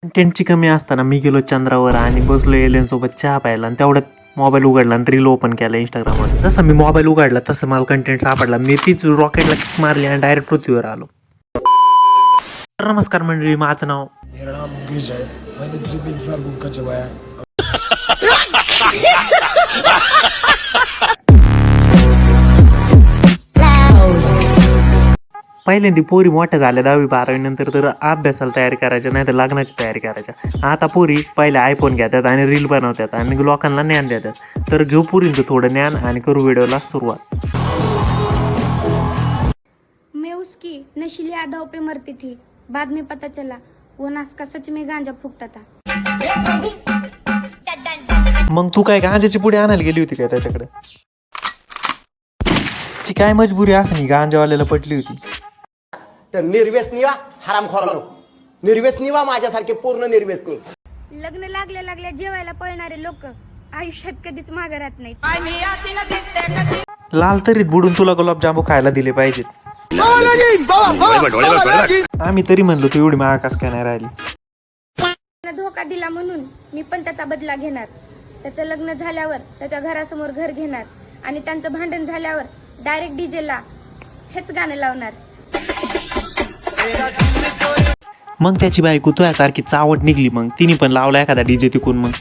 कंटेंटची कमी असताना मी गेलो चंद्रावर आणि बसलो एलियन सोबत चहा प्यायला आणि तेवढ्यात मोबाईल उघडला आणि रील ओपन केला इंस्टाग्रामवर. जसं मी मोबाईल उघडला तसं मला कंटेंट सापडला. मी तीच रॉकेटला किक मारली आणि डायरेक्ट पृथ्वीवर आलो. नमस्कार मंडळी, माझं नाव मेरा नाम मुकेश है. मैंने सिर्फ एक साल बुक का चबाया. पहिल्यांदा पोरी मोठ्या झाल्या 10वी-12वी नंतर तर अभ्यासाला तयारी करायच्या, नाही तर लग्नाची तयारी करायच्या. आता पोरी पहिले आयफोन घेतात आणि रील बनवतात आणि लोकांना ज्ञान देतात. तर घेऊ पोरींचं थोडं ज्ञान आणि करू व्हिडिओला सुरुवात. मैं उसकी नशीली आधाओं पे मरती थी. बाद में पता चला वो नास का सच में गांजा फूकता था. मग तू काय गांजाची पुढे आणायला गेली होती काय त्याच्याकडे? ती काय मजबुरी असं गांजावाल्याला पटली होती. तर निर्व्यसनी वा हरामखोर, निर्व्यसनी वा माझ्यासारखे पूर्ण निर्व्यसनी. लग्न लागल्या लागल्या जेवायला पळणारे लोक आयुष्यात कधीच मागे राहत नाहीत. लाल तरीत बुडून तुला गुलाबजामू खायला दिले पाहिजेत. आम्ही तरी म्हणलो तू एवढी महागास काय नाही राहिली. धोका दिला म्हणून मी पण त्याचा बदला घेणार. त्याचं लग्न झाल्यावर त्याच्या घरासमोर घर घेणार आणि त्यांचं भांडण झाल्यावर डायरेक्ट डीजेला हेच गाणं लावणार. मग त्याची बायको तुझ्यासारखी चावट निघली, मग तिने पण लावला एखादा डीजे तिकून. मग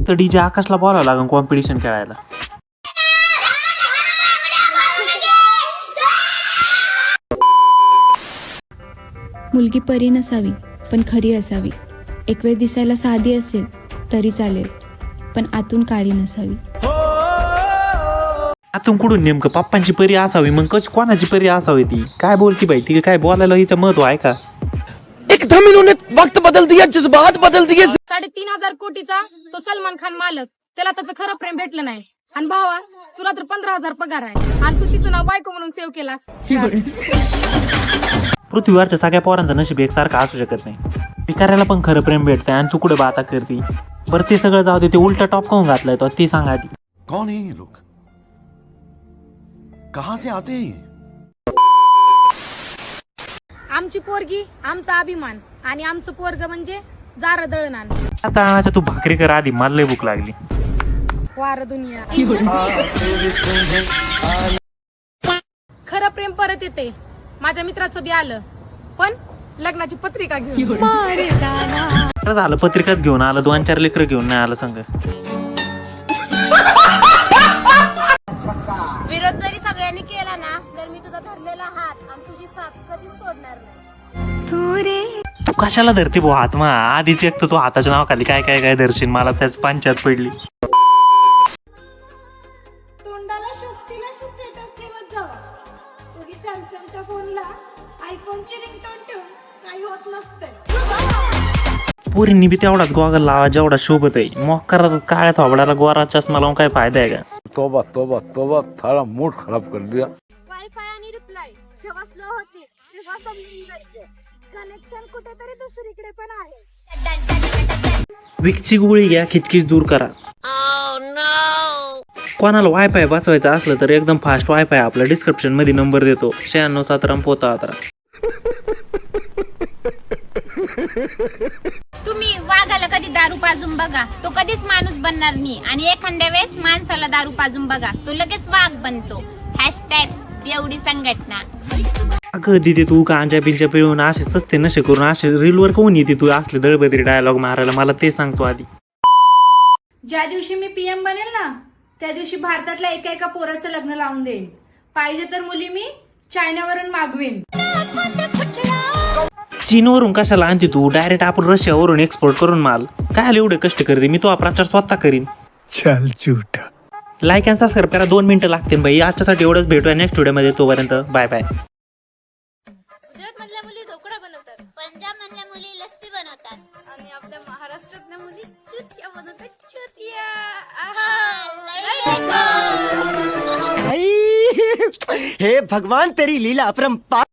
तर डीजे आकाशला बोलावं लागेल कॉम्पिटिशन खेळायला. मुलगी परी नसावी पण खरी असावी. एक वेळ दिसायला साधी असेल तरी चालेल, पण आतून काळी नसावी. आतून कुठून नेमकं पप्पांची परी असावी? मग कोणाची परी असावी? ती काय बोलती बाई? ती काय बोलायला हिचं महत्व आहे का? एकदम इन्होंने वक्त बदल दिया, जज्बात बदल दिए. 3,500 कोटीचा तो सलमान खान मालक, त्याला त्याचं खरं प्रेम भेटलं नाही. आणि भावा, तुला तर 15,000 पगार आहे आणि तू तिचं नाव बायको म्हणून सेव्ह केलास. पृथ्वीवरच्या सगळ्या पोरांचं नशीब एकसारखं असू शकत नाही. भिकाऱ्याला पण खरं प्रेम भेटतंय आणि तू कुठे बाता करती? बरं ते सगळं जाऊ दे, ते उलटा टॉप काऊन घातलाय तो ते सांगा आधी. कौन है ये लोग? कहां से आते हैं? आमची पोरगी आमचा अभिमान आणि आमचं पोरग म्हणजे जार दळणार. आता तू भाकरी कर आधी, मला लय भूक लागली. वार दुनिया. खरं प्रेम परत येते. माझ्या मित्राचं बी आलं, पण लग्नाची पत्रिका घेऊन. बरं झालं पत्रिकाच घेऊन आलं, 2-4 लेकरं घेऊन नाही आलं संग. विरोध जरी सगळ्यांनी केला ना, तर मी तुझा धरलेला हात आणि तुझी साथ कधीच सोडणार नाही. तू कशाला धरते भाऊ हात? मग आधीच एक तर तू हाताच्या नावाखाली काय काय काय धरशील, मला त्याच पंचायत पडली. तोंडाला शोभतील अशी स्टेटस ठेवत जावा. तुम्ही सॅमसंगच्या फोनला आयफोनची रिंगटोन ठेवून काही होत नसते. पोरींनी बी तेवढाच गॉगल लावा जेवढा शोभत आहे. मोक्कारा काळ्या थोबडाला गोरा चष्मा लावून काय फायदा आहे का? तोबा तोबा तोबा, थारा मूड खराब कर दिया. वायफाय आणि रिप्लाय जेव्हा स्लो होते तेव्हा समजून जायचं कनेक्शन कुठेतरी दुसरीकडे पण आहे. विकची गोळी घ्या, खिचखिच दूर करा. कोणाला वायफाय बसवायचं असलं तर एकदम फास्ट वायफाय आपला डिस्क्रिप्शन मध्ये नंबर देतो. 9617 तुम्ही वाघाला कधी दारू पाजून बघा, तो कधीच माणूस बनणार नाही. आणि एखाद्या वेळेस माणसाला दारू पाजून बघा, तो लगेच वाघ बनतो. #एवढी संघटना. अगं दिदी, तू गांजा बिंजा पिळून असे सस्ते नशे करून असे रीलवर कोण येते तू असले दळबदरी डायलॉग मारायला? मला ते सांगतो आधी. ज्या दिवशी मी PM बनेल ना, त्या दिवशी भारतातल्या एका पोराचं लग्न लावून देईन. पाहिजे तर मुली मी चायनावरून मागवीन. चीनवरून कशाला आणते तू? डायरेक्ट आपण रशियावरून एक्सपोर्ट करून माल. काय एवढे कष्ट करते? मी तो प्रचार स्वतः करीन. चल झूठा. लाईक आणि सबस्क्राईब करा, 2 मिनिटं लागतील बाई. आजच्यासाठी एवढंच. भेटूया नेक्स्ट व्हिडिओमध्ये. तोपर्यंत बाय बाय. गुजरात मधल्या मुली ढोकळा बनवतात, पंजाब मधल्या मुली लस्सी बनवतात आणि आपल्या महाराष्ट्रातल्या मुली चुतिया बनवतात. चुतिया. हे भगवान तेरी लीला अपरंपार.